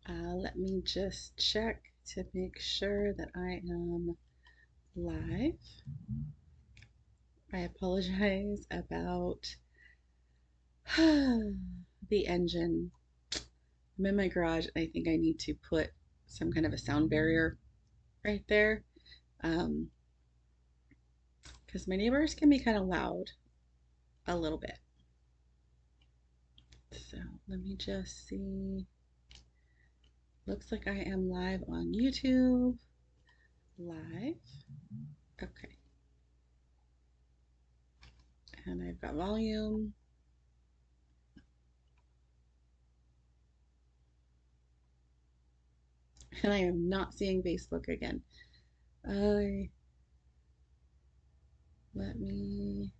Let me just check to make sure that I am live. I apologize about the engine. I'm in my garage. I think I need to put some kind of a sound barrier right there um, because my neighbors can be kind of loud a little bit. So let me just see. Looks like I am live on YouTube. Live. Okay. And I've got volume. And I am not seeing Facebook again. I let me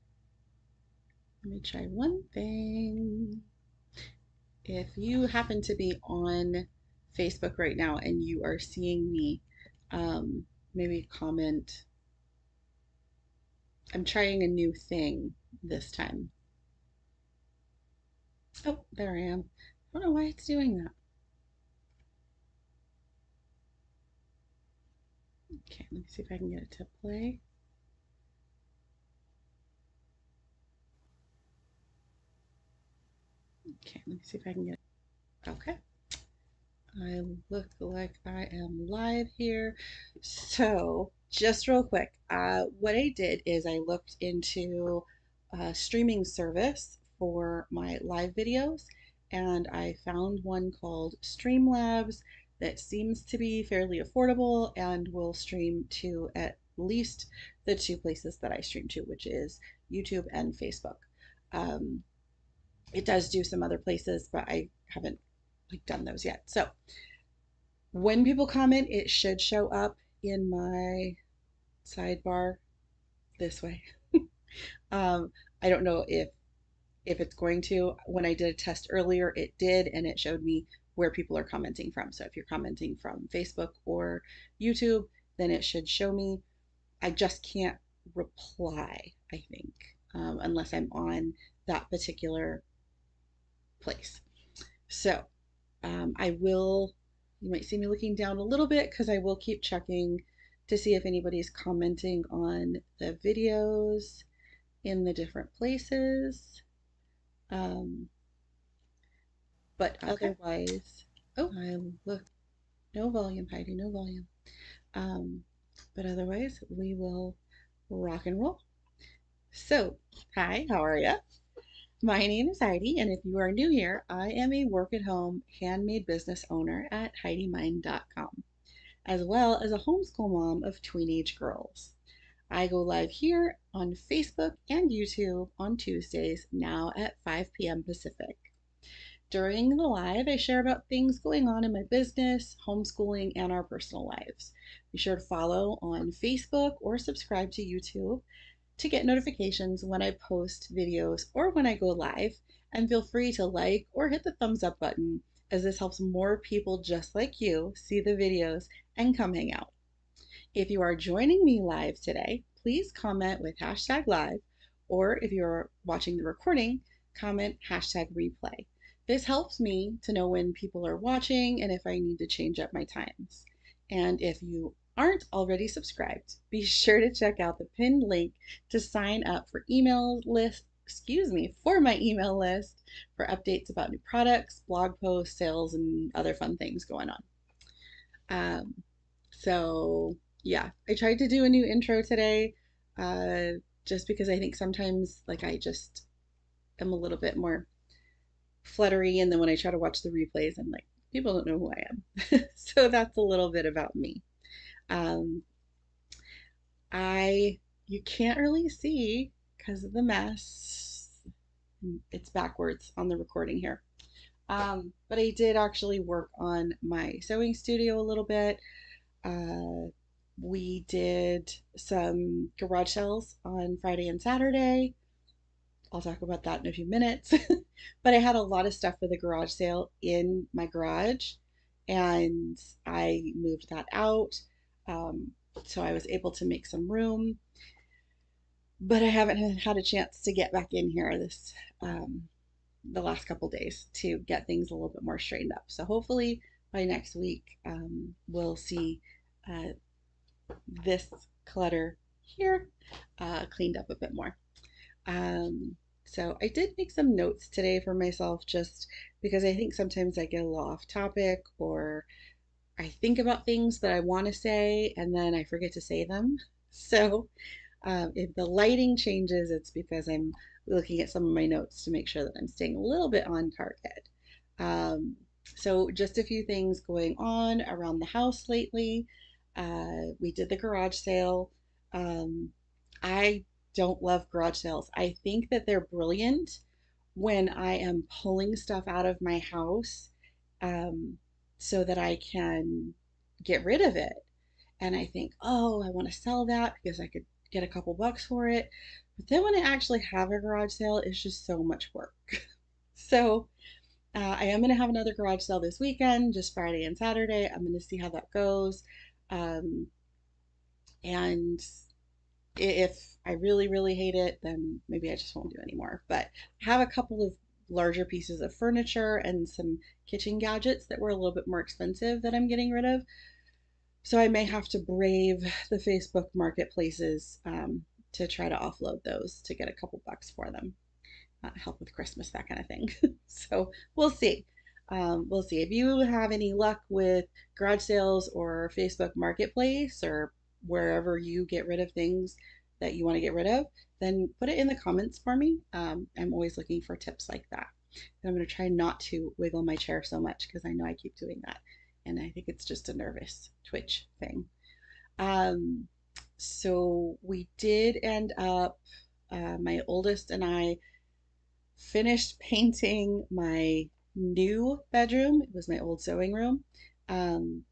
try one thing. If you happen to be on Facebook right now and you are seeing me, maybe comment. I'm trying a new thing this time. Oh, there I am. I don't know why it's doing that. Okay, let me see if I can get it to play. Okay, let me see if I can get it. Okay. I look like I am live here. So, just real quick, what I did is I looked into a streaming service for my live videos, and I found one called Streamlabs that seems to be fairly affordable and will stream to at least the two places that I stream to, which is YouTube and Facebook. Um, it does do some other places, but I haven't done those yet. So when people comment, it should show up in my sidebar this way. um, I don't know if it's going to. When I did a test earlier, it did, and it showed me where people are commenting from. So if you're commenting from Facebook or YouTube, then it should show me. I just can't reply, I think, unless I'm on that particular place. So I will, you might see me looking down a little bit because I will keep checking to see if anybody's commenting on the videos in the different places. Um, but okay. Otherwise, oh, I look, no volume, Heidi, no volume. Um, but otherwise, we will rock and roll. So, hi, how are you? My name is Heidi, and if you are new here, I am a work at home handmade business owner at HeidiMein.com, as well as a homeschool mom of teenage girls. I go live here on Facebook and YouTube on Tuesdays, now at 5 p.m. Pacific. During the live, I share about things going on in my business, homeschooling, and our personal lives. Be sure to follow on Facebook or subscribe to YouTube to get notifications when I post videos or when I go live, and feel free to like or hit the thumbs up button as this helps more people just like you see the videos and come hang out. If you are joining me live today, please comment with hashtag live, or if you're watching the recording, comment hashtag replay. This helps me to know when people are watching and if I need to change up my times. And if you aren't already subscribed, be sure to check out the pinned link to sign up for for my email list for updates about new products, blog posts, sales, and other fun things going on. Um, so yeah, I tried to do a new intro today, uh, just because I think sometimes I just am a little bit more fluttery, and then when I try to watch the replays, I'm like, people don't know who I am. So that's a little bit about me. Um, I you can't really see because of the mess. It's backwards on the recording here. But I did actually work on my sewing studio a little bit. Uh, we did some garage sales on Friday and Saturday. I'll talk about that in a few minutes. But I had a lot of stuff for the garage sale in my garage, and I moved that out. Um, so I was able to make some room, but I haven't had a chance to get back in here the last couple days to get things a little bit more straightened up. So hopefully by next week, we'll see uh, this clutter here cleaned up a bit more. Um, so I did make some notes today for myself just because I think sometimes I get a little off topic or I think about things that I want to say and then I forget to say them. So if the lighting changes, it's because I'm looking at some of my notes to make sure that I'm staying a little bit on target. Um, so just a few things going on around the house lately. We did the garage sale. Um, I don't love garage sales. I think that they're brilliant when I am pulling stuff out of my house um, so that I can get rid of it. And I think, oh, I want to sell that because I could get a couple bucks for it. But then when I actually have a garage sale, it's just so much work. So I am going to have another garage sale this weekend, just Friday and Saturday. I'm going to see how that goes. Um, and if I really, really hate it, then maybe I just won't do anymore. But I have a couple of larger pieces of furniture and some kitchen gadgets that were a little bit more expensive that I'm getting rid of. So I may have to brave the Facebook marketplaces to try to offload those to get a couple bucks for them. Help with Christmas, that kind of thing. So we'll see. We'll see. If you have any luck with garage sales or Facebook Marketplace or wherever you get rid of things that you want to get rid of, then put it in the comments for me. I'm always looking for tips like that. And I'm going to try not to wiggle my chair so much because I know I keep doing that. And I think it's just a nervous twitch thing. Um, so we did end up, my oldest and I finished painting my new bedroom. It was my old sewing room. Um,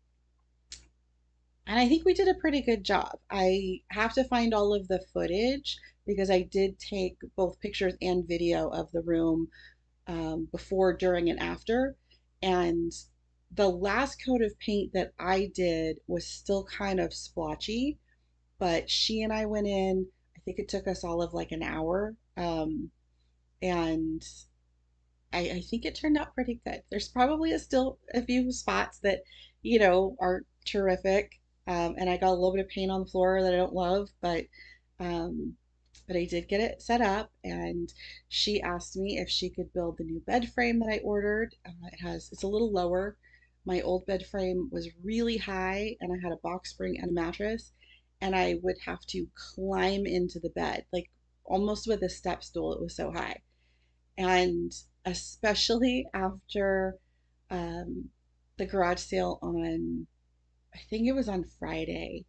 and I think we did a pretty good job. I have to find all of the footage because I did take both pictures and video of the room before, during, and after. And the last coat of paint that I did was still kind of splotchy, but she and I went in. I think it took us all of like an hour. And I think it turned out pretty good. There's probably still a few spots that, aren't terrific. And I got a little bit of paint on the floor that I don't love, um, but I did get it set up. And she asked me if she could build the new bed frame that I ordered. It's a little lower. My old bed frame was really high, and I had a box spring and a mattress, and I would have to climb into the bed, like almost with a step stool. It was so high. And especially after um, the garage sale on, I think it was on Friday,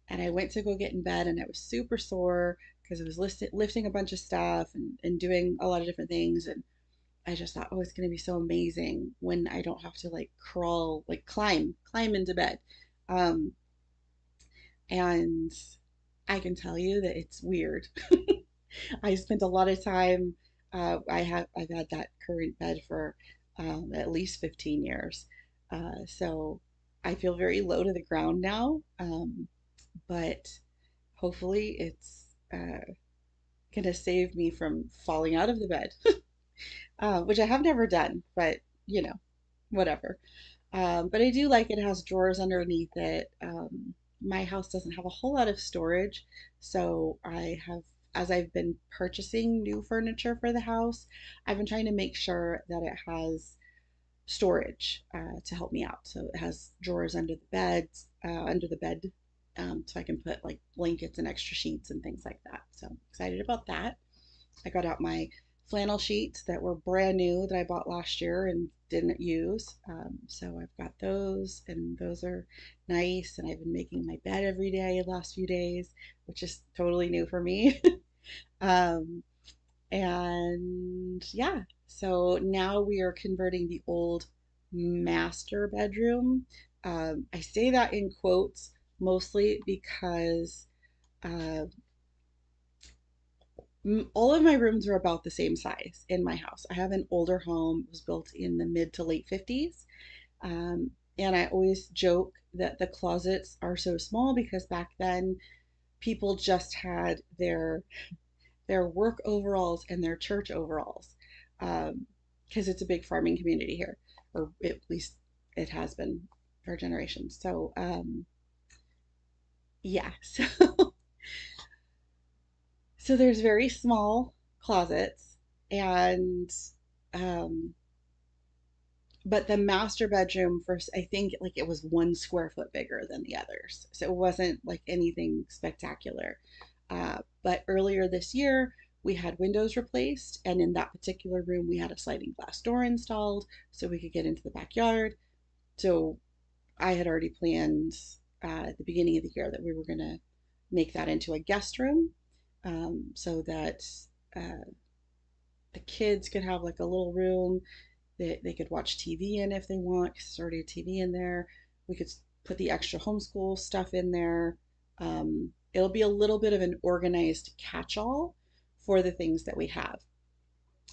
and I went to go get in bed and I was super sore because I was lifting a bunch of stuff and doing a lot of different things. And I just thought, oh, it's going to be so amazing when I don't have to like crawl, like climb into bed. Um, and I can tell you that it's weird. I spent a lot of time. I've had that current bed for at least 15 years, so I feel very low to the ground now. But hopefully, it's gonna save me from falling out of the bed, which I have never done. But you know, whatever. But I do like it has drawers underneath it. My house doesn't have a whole lot of storage, so as I've been purchasing new furniture for the house, I've been trying to make sure that it has storage to help me out. So it has drawers under the bed, so I can put like blankets and extra sheets and things like that. So I'm excited about that. I got out my flannel sheets that were brand new that I bought last year and didn't use. So I've got those, and those are nice. And I've been making my bed every day the last few days, which is totally new for me. um, and yeah, so now we are converting the old master bedroom. I say that in quotes mostly because uh, all of my rooms are about the same size in my house. I have an older home, it was built in the mid to late 50s. And I always joke that the closets are so small because back then people just had their work overalls and their church overalls. Because it's a big farming community here, or at least it has been for generations. So yeah, so there's very small closets and um, but the master bedroom first, I think like it was 1 square foot bigger than the others. So it wasn't like anything spectacular. But earlier this year, we had windows replaced, and in that particular room, we had a sliding glass door installed so we could get into the backyard. So I had already planned at the beginning of the year that we were going to make that into a guest room so that uh, the kids could have like a little room they could watch TV in if they want, because there's already a TV in there. We could put the extra homeschool stuff in there. It'll be a little bit of an organized catch-all for the things that we have.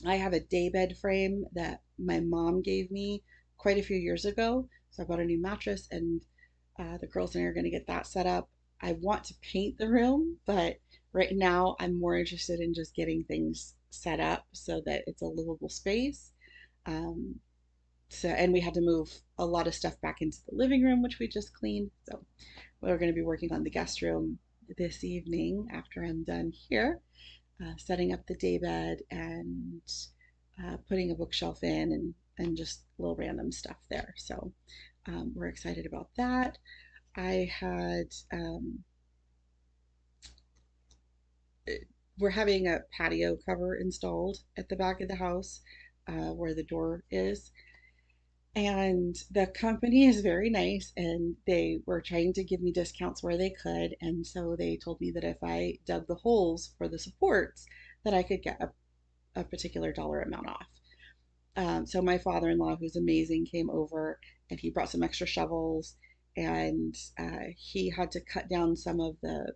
I have a daybed frame that my mom gave me quite a few years ago. So I bought a new mattress, and the girls and I are going to get that set up. I want to paint the room, but right now I'm more interested in just getting things set up so that it's a livable space. Um, and we had to move a lot of stuff back into the living room, which we just cleaned. So we're going to be working on the guest room this evening after I'm done here, setting up the day bed and putting a bookshelf in and just little random stuff there. So we're excited about that. I had, we're having a patio cover installed at the back of the house where the door is. And the company is very nice, and they were trying to give me discounts where they could. And so they told me that if I dug the holes for the supports, that I could get a particular dollar amount off. So my father-in-law, who's amazing, came over and he brought some extra shovels, and he had to cut down some of the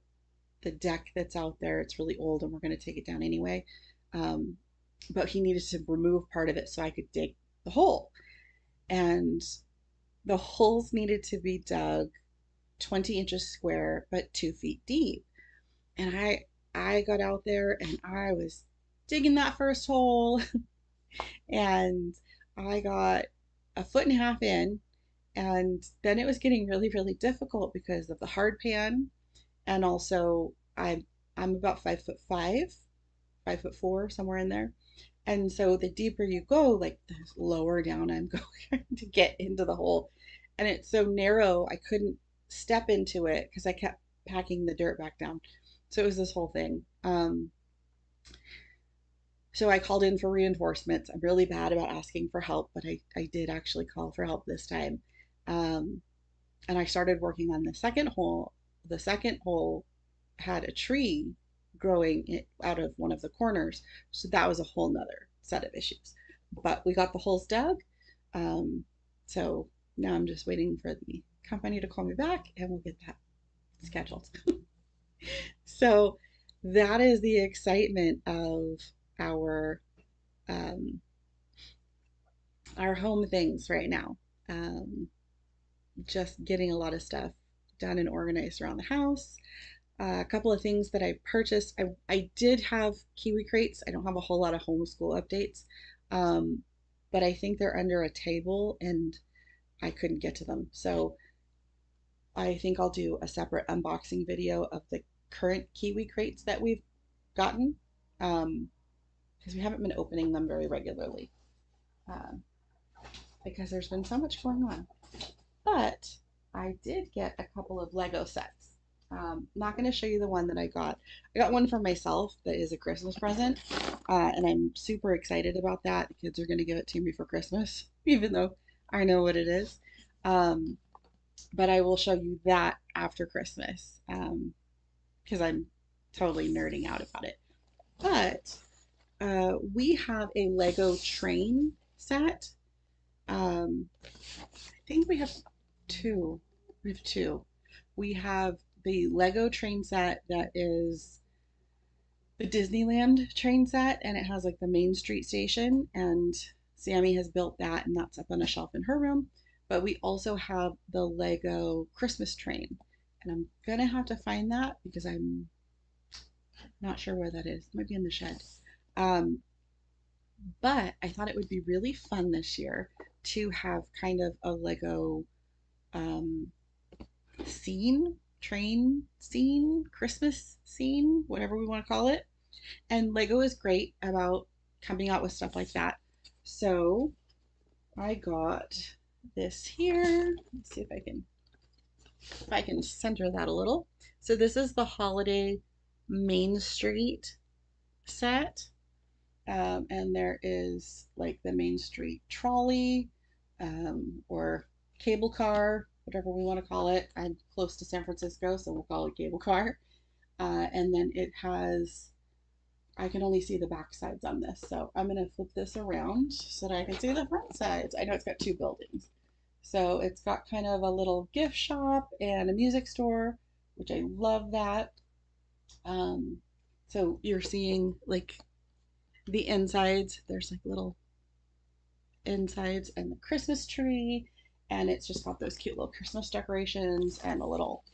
deck that's out there. It's really old, and we're going to take it down anyway. Um, but he needed to remove part of it so I could dig the hole. And the holes needed to be dug 20 inches square, but 2 feet deep. And I got out there and I was digging that first hole, and I got a foot and a half in, and then it was getting really, really difficult because of the hard pan, and also I'm about 5'5", 5'4", somewhere in there. And so the deeper you go, like the lower down I'm going to get into the hole. And it's so narrow, I couldn't step into it because I kept packing the dirt back down. So it was this whole thing. So I called in for reinforcements. I'm really bad about asking for help, but I did actually call for help this time. Um, and I started working on the second hole. The second hole had a tree growing out of one of the corners. So that was a whole nother set of issues. But we got the holes dug. Um, so now I'm just waiting for the company to call me back and we'll get that scheduled. So that is the excitement of our um, our home things right now. Um, just getting a lot of stuff done and organized around the house. A couple of things that I purchased. I did have kiwi crates. I don't have a whole lot of homeschool updates, um, but I think they're under a table and I couldn't get to them. So I think I'll do a separate unboxing video of the current kiwi crates that we've gotten because we haven't been opening them very regularly um, because there's been so much going on. But I did get a couple of Lego sets. Not going to show you the one that I got. I got one for myself that is a Christmas present, and I'm super excited about that. The kids are going to give it to me for Christmas, even though I know what it is. Um, but I will show you that after Christmas because I'm totally nerding out about it. But we have a Lego train set. I think we have two. We have two. We have the Lego train set that is the Disneyland train set, and it has like the Main Street station. And Sammy has built that, and that's up on a shelf in her room. But we also have the Lego Christmas train, and I'm gonna have to find that because I'm not sure where that is. It might be in the shed. Um, but I thought it would be really fun this year to have kind of a Lego um, scene, train scene, Christmas scene, whatever we want to call it. And Lego is great about coming out with stuff like that. So I got this here. Let's see if I can center that a little. So this is the holiday Main Street set. And there is like the Main Street trolley or cable car, whatever we want to call it. I'm close to San Francisco, so we'll call it cable car. And then it has, I can only see the back sides on this, so I'm going to flip this around so that I can see the front sides. I know it's got two buildings. So it's got kind of a little gift shop and a music store, which I love that. Um, so you're seeing like the insides. There's like little insides and the Christmas tree, and it's just got those cute little Christmas decorations and a little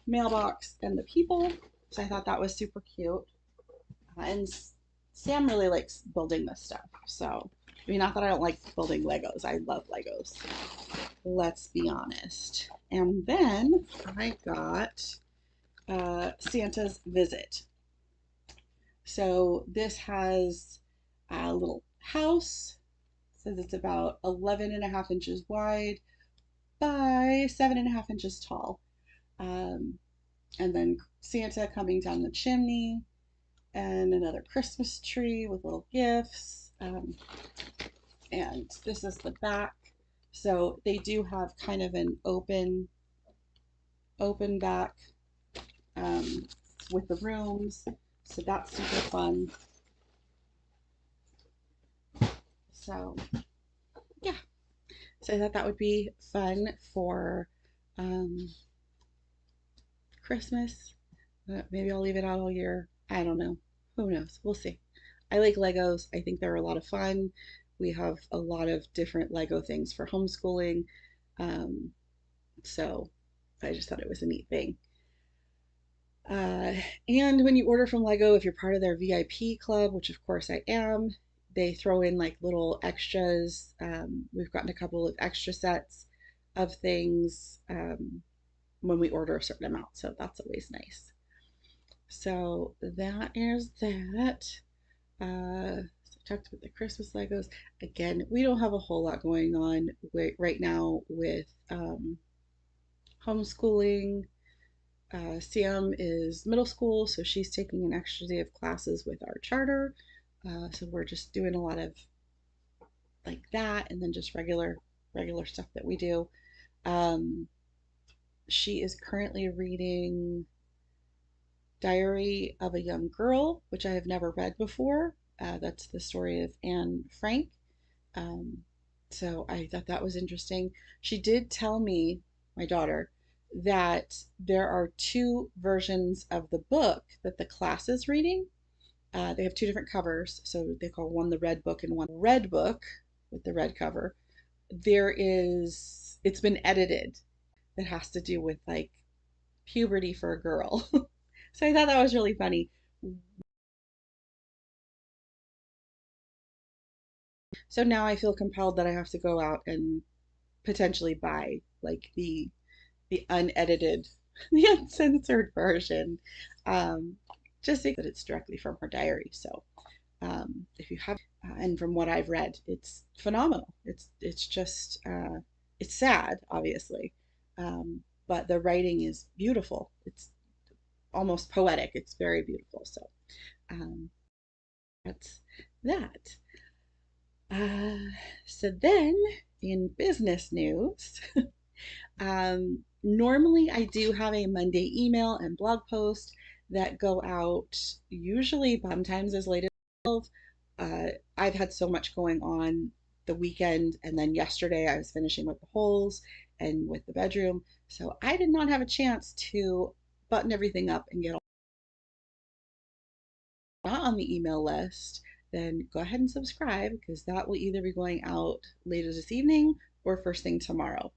mailbox and the people. So I thought that was super cute. And Sam really likes building this stuff. So, I mean, not that I don't like building Legos. I love Legos. Let's be honest. And then I got Santa's Visit. So this has a little house. It says it's about 11.5 inches wide by 7.5 inches tall. Um, and then Santa coming down the chimney, and another Christmas tree with little gifts. And this is the back. So they do have kind of an open back with the rooms. So that's super fun. So yeah, so I thought that would be fun for um, Christmas. Maybe I'll leave it out all year. I don't know. Who knows? We'll see. I like Legos. I think they're a lot of fun. We have a lot of different Lego things for homeschooling. Um, so I just thought it was a neat thing. Uh, and when you order from Lego, if you're part of their VIP club, which of course I am, they throw in like little extras. We've gotten a couple of extra sets of things when we order a certain amount. So that's always nice. So that is that. So I talked about the Christmas Legos. Again, we don't have a whole lot going on right now with homeschooling. Sam is middle school, so she's taking an extra day of classes with our charter. So we're just doing a lot of like that, and then just regular stuff that we do. Um, she is currently reading Diary of a Young Girl, which I have never read before. That's the story of Anne Frank. Um, so I thought that was interesting. She did tell me, my daughter, that there are two versions of the book that the class is reading. They have two different covers, so they call one the red book and one red book with the red cover. It's been edited that has to do with like puberty for a girl. So I thought that was really funny. So now I feel compelled that I have to go out and potentially buy like the unedited, the uncensored version, um, just because it's directly from her diary. So if you have, and from what I've read, it's phenomenal. It's just it's sad, obviously, but the writing is beautiful. It's almost poetic. It's very beautiful. So um, that's that. Uh, so then, in business news, normally I do have a Monday email and blog post that go out usually sometimes as late as 12. I've had so much going on the weekend, and then yesterday I was finishing with the holes and with the bedroom, so I did not have a chance to button everything up and get all not on the email list. Then go ahead and subscribe because that will either be going out later this evening or first thing tomorrow.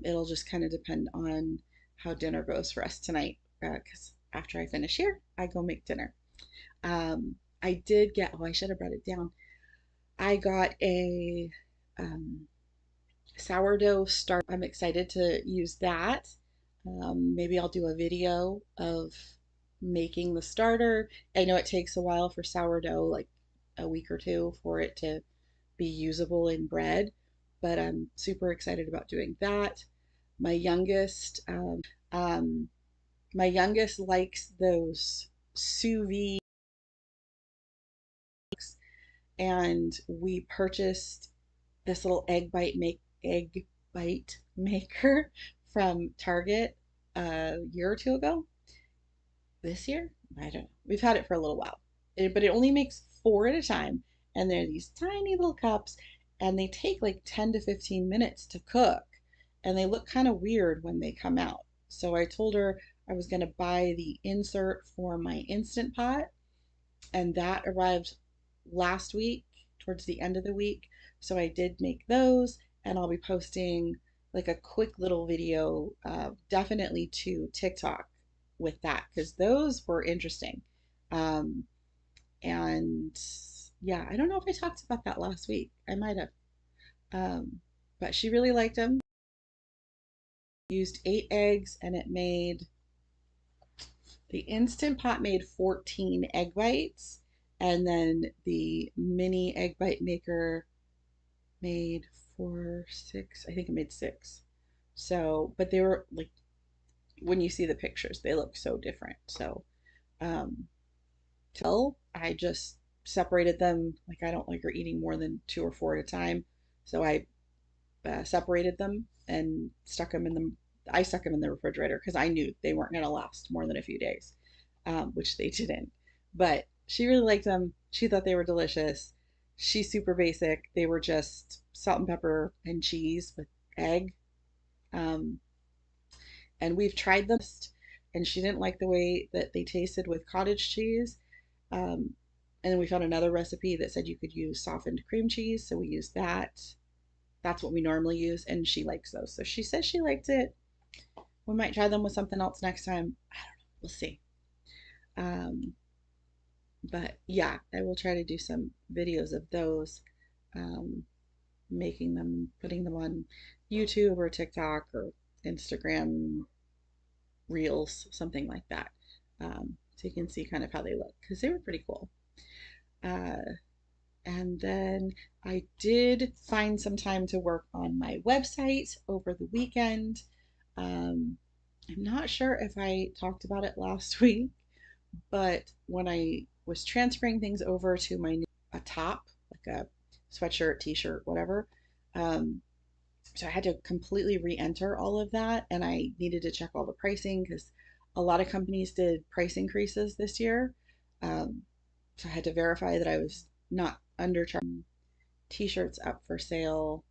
It'll just kind of depend on how dinner goes for us tonight. Because after I finish here, I go make dinner. I did get, oh, I should have brought it down. I got a sourdough start. I'm excited to use that. Maybe I'll do a video of making the starter. I know it takes a while for sourdough, like a week or two for it to be usable in bread, but I'm super excited about doing that. My youngest, um, my youngest likes those sous vide, and we purchased this little egg bite maker from Target a year or two ago. This year? I don't know. We've had it for a little while. But it only makes four at a time. And they're these tiny little cups, and they take like 10 to 15 minutes to cook. And they look kind of weird when they come out. So I told her I was going to buy the insert for my Instant Pot, and that arrived last week, towards the end of the week. So I did make those, and I'll be posting like a quick little video, definitely to TikTok with that, because those were interesting. Um, and yeah, I don't know if I talked about that last week. I might have. But she really liked them. Used 8 eggs, and it made the Instant Pot made 14 egg whites, and then the mini egg bite maker made 4, 6. I think it made 6. So, but they were like, when you see the pictures, they look so different. So, um, till I just separated them. Like, I don't like her eating more than 2 or 4 at a time. So I separated them and stuck them in the I stuck them in the refrigerator because I knew they weren't going to last more than a few days, which they didn't. But she really liked them. She thought they were delicious. She's super basic. They were just salt and pepper and cheese with egg. Um, and we've tried them, and she didn't like the way that they tasted with cottage cheese. Um, and then we found another recipe that said you could use softened cream cheese, so we used that. That's what we normally use, and she likes those. So she says she liked it. We might try them with something else next time. I don't know. We'll see. Um, but yeah, I will try to do some videos of those, um, making them, putting them on YouTube or TikTok or Instagram Reels, something like that. So you can see kind of how they look, because they were pretty cool. Uh, and then I did find some time to work on my website over the weekend. I'm not sure if I talked about it last week, but when I was transferring things over to my new a top, like a sweatshirt, t-shirt, whatever, um, so I had to completely re-enter all of that, and I needed to check all the pricing because a lot of companies did price increases this year. Um, so I had to verify that I was not undercharging. T-shirts up for sale,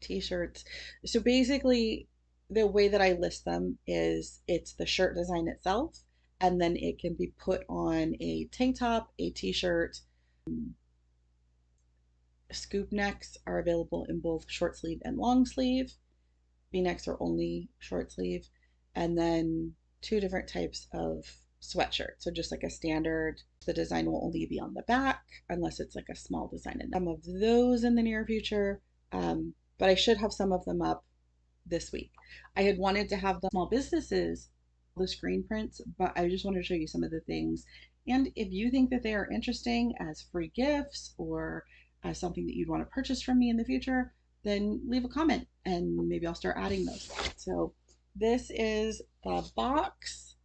t-shirts. So basically, the way that I list them is it's the shirt design itself, and then it can be put on a tank top, a t-shirt. Scoop necks are available in both short sleeve and long sleeve. V-necks are only short sleeve. And then 2 different types of sweatshirt. So just like a standard, the design will only be on the back unless it's like a small design. And some of those in the near future, but I should have some of them up this week. I had wanted to have the small businesses, the screen prints, but I just wanted to show you some of the things. And if you think that they are interesting as free gifts or as something that you'd want to purchase from me in the future, then leave a comment and maybe I'll start adding those. So this is the box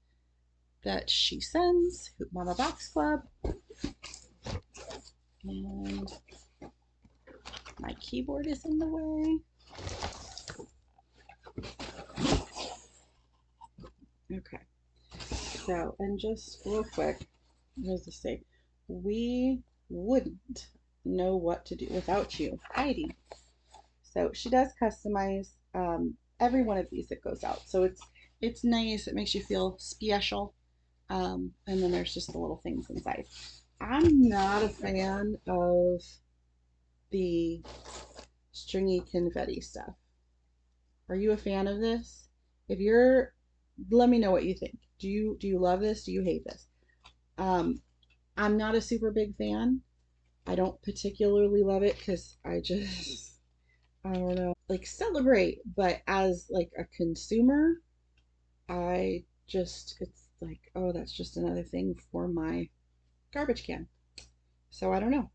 that she sends, Hoop Mama Box Club. And my keyboard is in the way. Okay. So, and just real quick, what does this say? We wouldn't know what to do without you, Heidi. So she does customize every one of these that goes out. So it's nice. It makes you feel special. And then there's just the little things inside. I'm not a fan of the stringy confetti stuff. Are you a fan of this? If you're, let me know what you think. Do you love this? Do you hate this? Um, I'm not a super big fan. I don't particularly love it because I just I don't know, like celebrate, but as like a consumer, I just, it's like, oh, that's just another thing for my garbage can. So I don't know.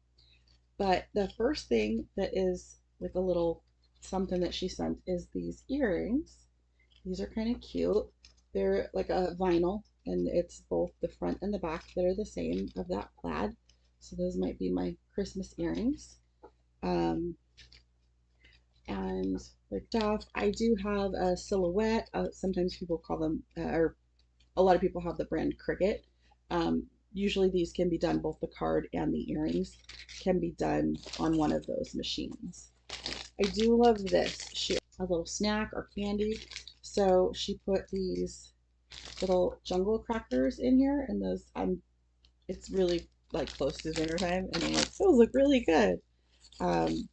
But the first thing that is like a little something that she sent is these earrings. These are kind of cute. They're like a vinyl, and it's both the front and the back that are the same of that plaid. So those might be my Christmas earrings. Um, and like stuff, I do have a silhouette. Sometimes people call them, or a lot of people have the brand Cricket. Usually these can be done, both the card and the earrings can be done on one of those machines. I do love this. She a little snack or candy. So she put these little jungle crackers in here, and those it's really like close to dinner time, and I'm like, those look really good. Um,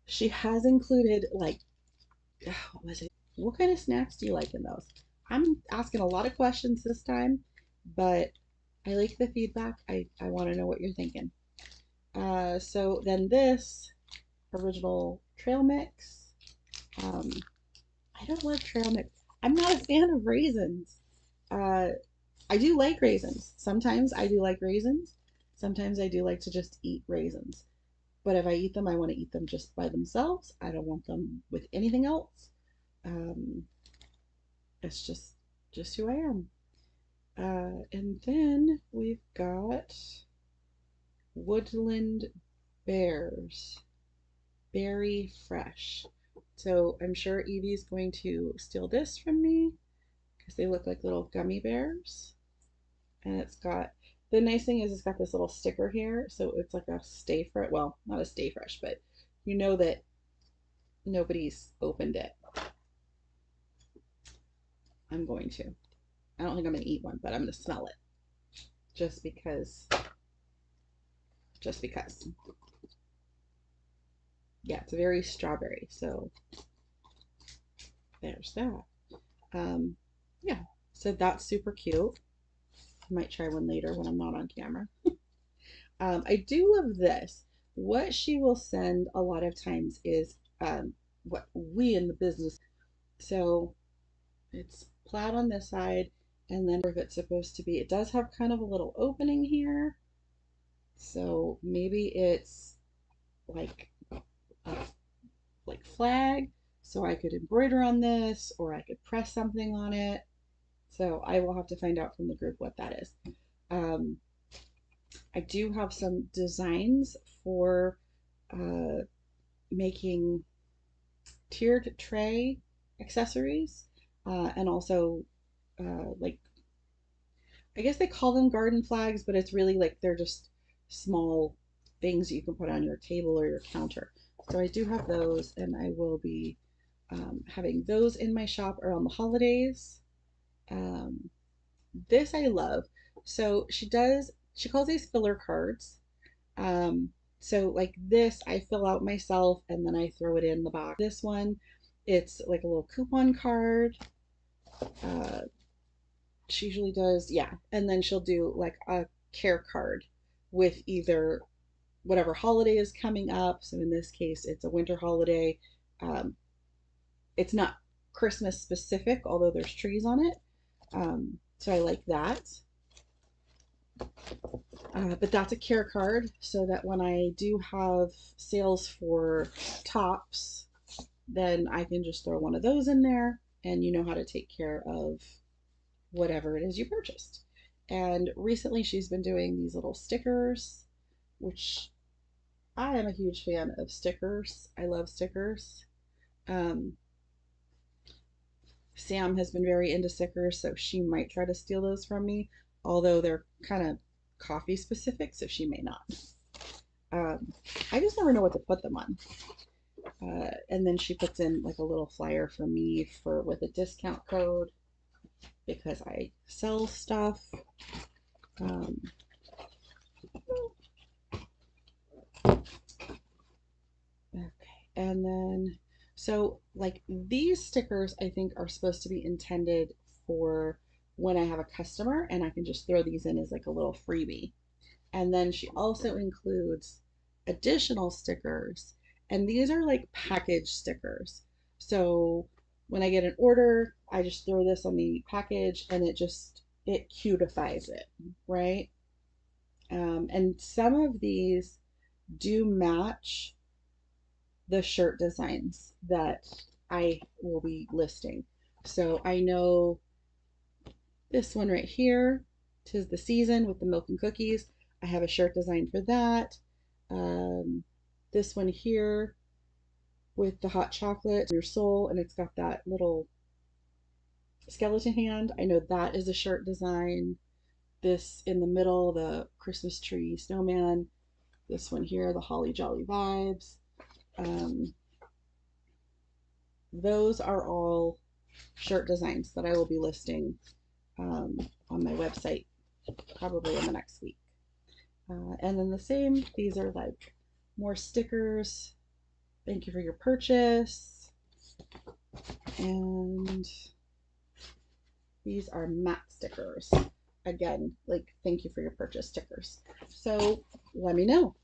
she has included like, what was it? What kind of snacks do you like in those? I'm asking a lot of questions this time, but I like the feedback. I want to know what you're thinking. So then this original trail mix. Um, I don't love trail mix. I'm not a fan of raisins. Uh, I do like raisins. Sometimes I do like raisins. Sometimes I do like to just eat raisins. But if I eat them, I want to eat them just by themselves. I don't want them with anything else. Um, it's just who I am. And then we've got Woodland Bears, Berry Fresh. So I'm sure Evie's going to steal this from me because they look like little gummy bears. And it's got, the nice thing is it's got this little sticker here. So it's like a stay fresh, well, not a stay fresh, but you know that nobody's opened it. I'm going to. I don't think I'm going to eat one, but I'm going to smell it just because, just because. Yeah, it's very strawberry. So there's that. Um, yeah, so that's super cute. I might try one later when I'm not on camera. I do love this. What she will send a lot of times is what we in the business. So it's plaid on this side, and then if it's supposed to be, it does have kind of a little opening here. So maybe it's like a like flag, so I could embroider on this, or I could press something on it. So I will have to find out from the group what that is. Um, I do have some designs for uh, making tiered tray accessories, and also like, I guess they call them garden flags, but it's really like they're just small things you can put on your table or your counter. So I do have those, and I will be having those in my shop around the holidays. Um, this I love. So she calls these filler cards. Um, so like this, I fill out myself and then I throw it in the box. This one, it's like a little coupon card. Uh, she usually does, yeah. And then she'll do like a care card with either whatever holiday is coming up. So in this case, it's a winter holiday. Um, it's not Christmas specific, although there's trees on it. So I like that. But that's a care card so that when I do have sales for tops, then I can just throw one of those in there and you know how to take care of whatever it is you purchased. And recently she's been doing these little stickers, which I am a huge fan of stickers. I love stickers. Um, Sam has been very into stickers, so she might try to steal those from me, although they're kind of coffee specific, so she may not. Um, I just never know what to put them on. And then she puts in like a little flyer for me for with a discount code because I sell stuff. Um, okay, and then so like these stickers I think are supposed to be intended for when I have a customer and I can just throw these in as like a little freebie. And then she also includes additional stickers. And these are like package stickers. So when I get an order, I just throw this on the package and it cutifies it, right? And some of these do match the shirt designs that I will be listing. So I know this one right here, 'Tis the Season with the milk and cookies. I have a shirt design for that. Um, this one here with the hot chocolate, your soul, and it's got that little skeleton hand. I know that is a shirt design. This in the middle, the Christmas tree snowman. This one here, the holly jolly vibes. Um, those are all shirt designs that I will be listing on my website probably in the next week. And then the same, these are like more stickers. Thank you for your purchase. And these are matte stickers. Again, like thank you for your purchase stickers. So let me know.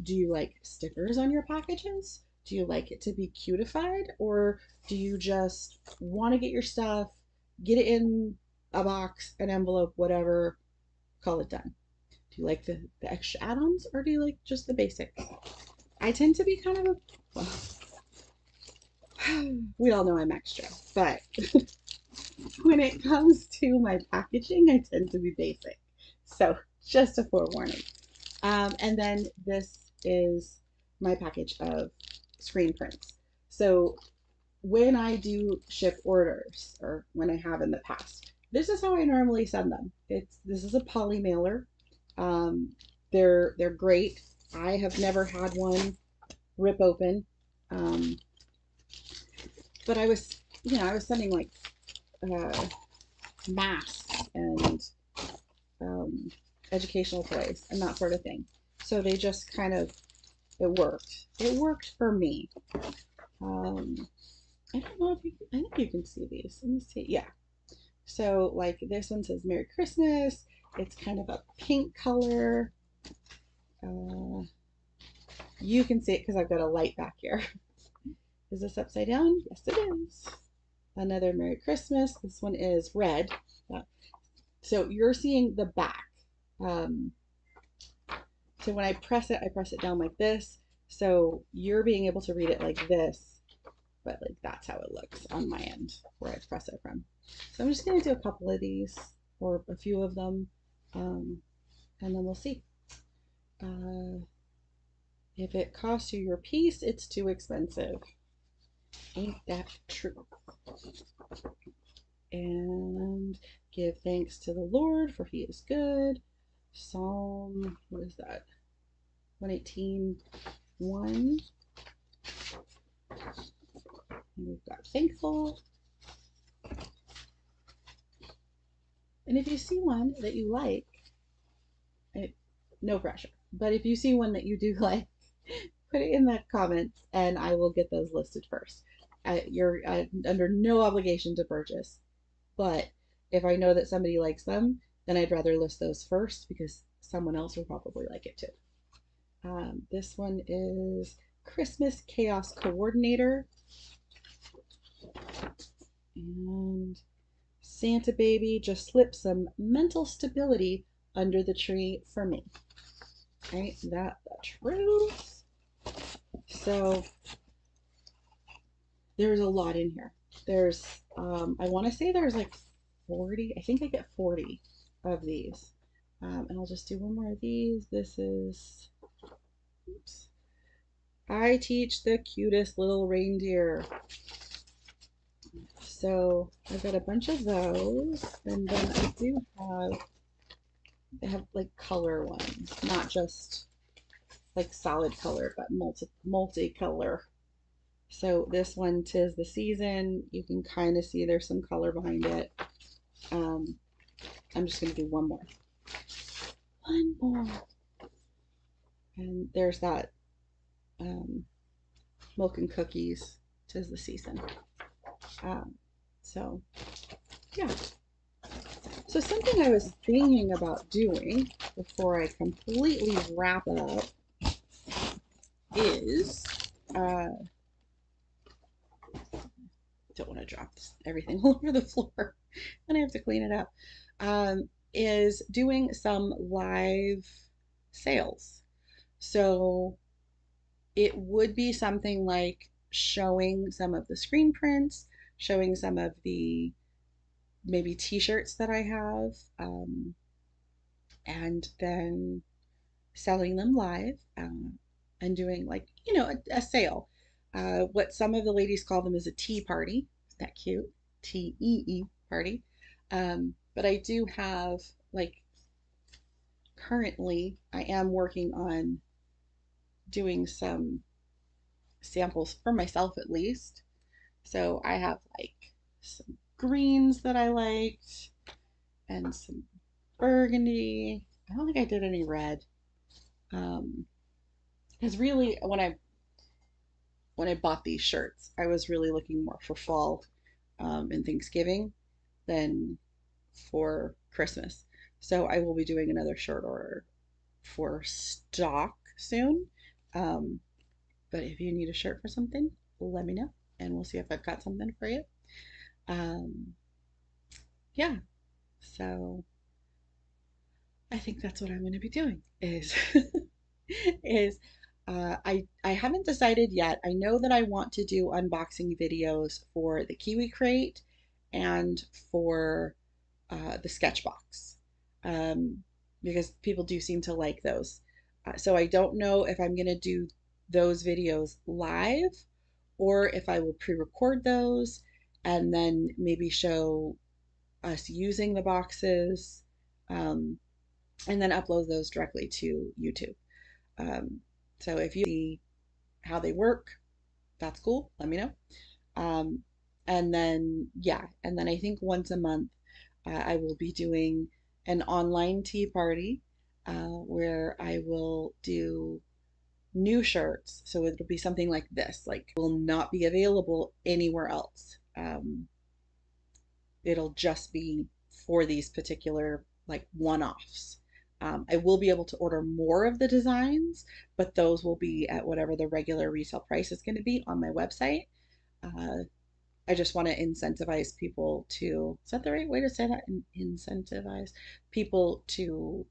Do you like stickers on your packages? Do you like it to be cutified? Or do you just want to get your stuff, get it in a box, an envelope, whatever, call it done? Do you like the extra add-ons or do you like just the basics? I tend to be kind of a, well, we all know I'm extra, but when it comes to my packaging, I tend to be basic. So just a forewarning. And then this is my package of screen prints. So when I do ship orders, or when I have in the past, this is how I normally send them. This is a poly mailer. They're great. I have never had one rip open. But I was sending like masks and educational toys and that sort of thing. So they just kind of, it worked. It worked for me. I don't know if you I think you can see these. Let me see. Yeah. So like this one says Merry Christmas. It's kind of a pink color. You can see it because I've got a light back here. Is this upside down? Yes, it is. Another Merry Christmas. This one is red. So you're seeing the back. So when I press it down like this. So you're being able to read it like this, but like that's how it looks on my end where I press it from. So I'm just going to do a couple of these or a few of them, and then we'll see. If it costs you your piece, it's too expensive. Ain't that true? And give thanks to the Lord, for he is good. Psalm, what is that? 118:1. And we've got thankful. And if you see one that you like, no pressure, but if you see one that you do like, put it in the comments and I will get those listed first. You're under no obligation to purchase, but if I know that somebody likes them, then I'd rather list those first because someone else will probably like it too. This one is Christmas Chaos Coordinator. And Santa Baby, just slip some mental stability under the tree for me. Right? That the truth. So there's a lot in here. There's, I want to say there's like 40. I think I get 40 of these. And I'll just do one more of these. This is, oops. I teach the cutest little reindeer. So I've got a bunch of those, and then I do have, they have like color ones, not just like solid color, but multi-color. So this one, 'Tis the Season. You can kind of see there's some color behind it. I'm just going to do one more. One more. And there's that milk and cookies, 'Tis the Season. So, yeah. So something I was thinking about doing before I completely wrap up is uh, don't want to drop everything all over the floor and I have to clean it up, is doing some live sales. So it would be something like showing some of the screen prints, showing some of the maybe t-shirts that I have, and then selling them live, and doing like, a sale. What some of the ladies call them is a tea party. Isn't that cute? TEE party. But I do have, like, currently, I am working on doing some samples for myself at least. So I have like some greens that I liked and some burgundy. I don't think I did any red. Because really, when I bought these shirts, I was really looking more for fall, and Thanksgiving than for Christmas. So I will be doing another shirt order for stock soon. Um, but if you need a shirt for something, let me know and we'll see if I've got something for you. Um, yeah, so I think that's what I'm going to be doing is is I haven't decided yet. I know that I want to do unboxing videos for the Kiwi Crate and for the Sketchbox, um, because people do seem to like those. So I don't know if I'm going to do those videos live or if I will pre-record those and then maybe show us using the boxes, um, and then upload those directly to YouTube. Um, so if you see how they work, that's cool. Let me know. Um, and then, yeah, and then I think once a month, I will be doing an online tea party, where I will do new shirts. So it'll be something like this, like will not be available anywhere else. It'll just be for these particular like one-offs. I will be able to order more of the designs, but those will be at whatever the regular retail price is going to be on my website. Uh, I just want to incentivize people to, is that the right way to say that? Incentivize people to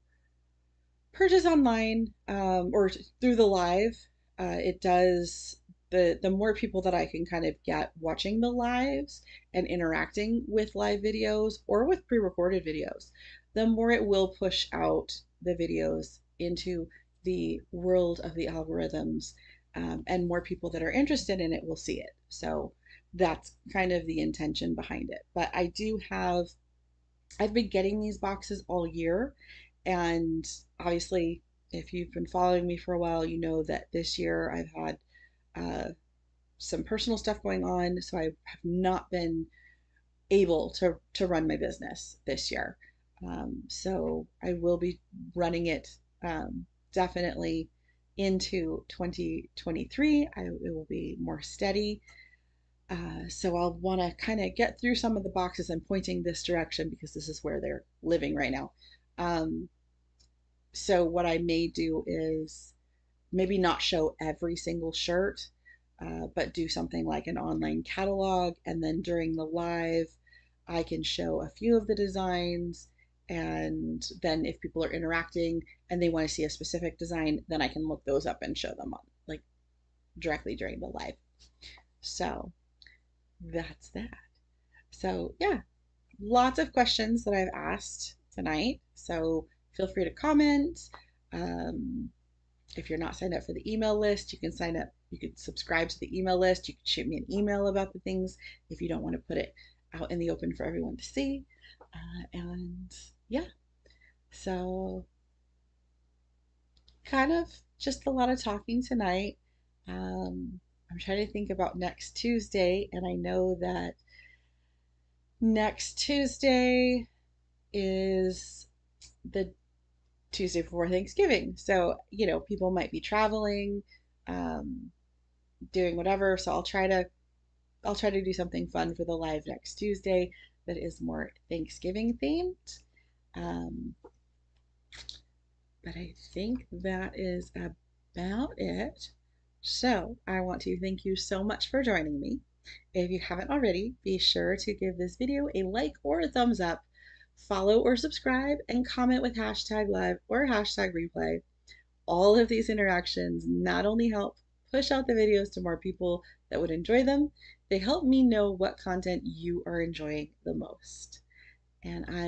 purchase online, or through the live. It does, the more people that I can kind of get watching the lives and interacting with live videos or with pre-recorded videos, the more it will push out the videos into the world of the algorithms, and more people that are interested in it will see it. So that's kind of the intention behind it. But I've been getting these boxes all year, and obviously, if you've been following me for a while, you know that this year I've had uh, some personal stuff going on, so I have not been able to run my business this year. So I will be running it, definitely into 2023. It will be more steady. So I'll want to kind of get through some of the boxes. I'm pointing this direction because this is where they're living right now. Um, so what I may do is maybe not show every single shirt, but do something like an online catalog. And then during the live, I can show a few of the designs. And then if people are interacting and they want to see a specific design, then I can look those up and show them on like directly during the live. So that's that. So yeah, lots of questions that I've asked tonight. So feel free to comment. Um, if you're not signed up for the email list, you can sign up. You could subscribe to the email list. You can shoot me an email about the things if you don't want to put it out in the open for everyone to see. And yeah, so kind of just a lot of talking tonight. I'm trying to think about next Tuesday, and I know that next Tuesday is the Tuesday before Thanksgiving. So, people might be traveling, um, doing whatever. So I'll try to do something fun for the live next Tuesday that is more Thanksgiving themed. Um, but I think that is about it. So I want to thank you so much for joining me. If you haven't already, be sure to give this video a like or a thumbs up, follow or subscribe, and comment with hashtag live or hashtag replay. All of these interactions not only help push out the videos to more people that would enjoy them, they help me know what content you are enjoying the most. And I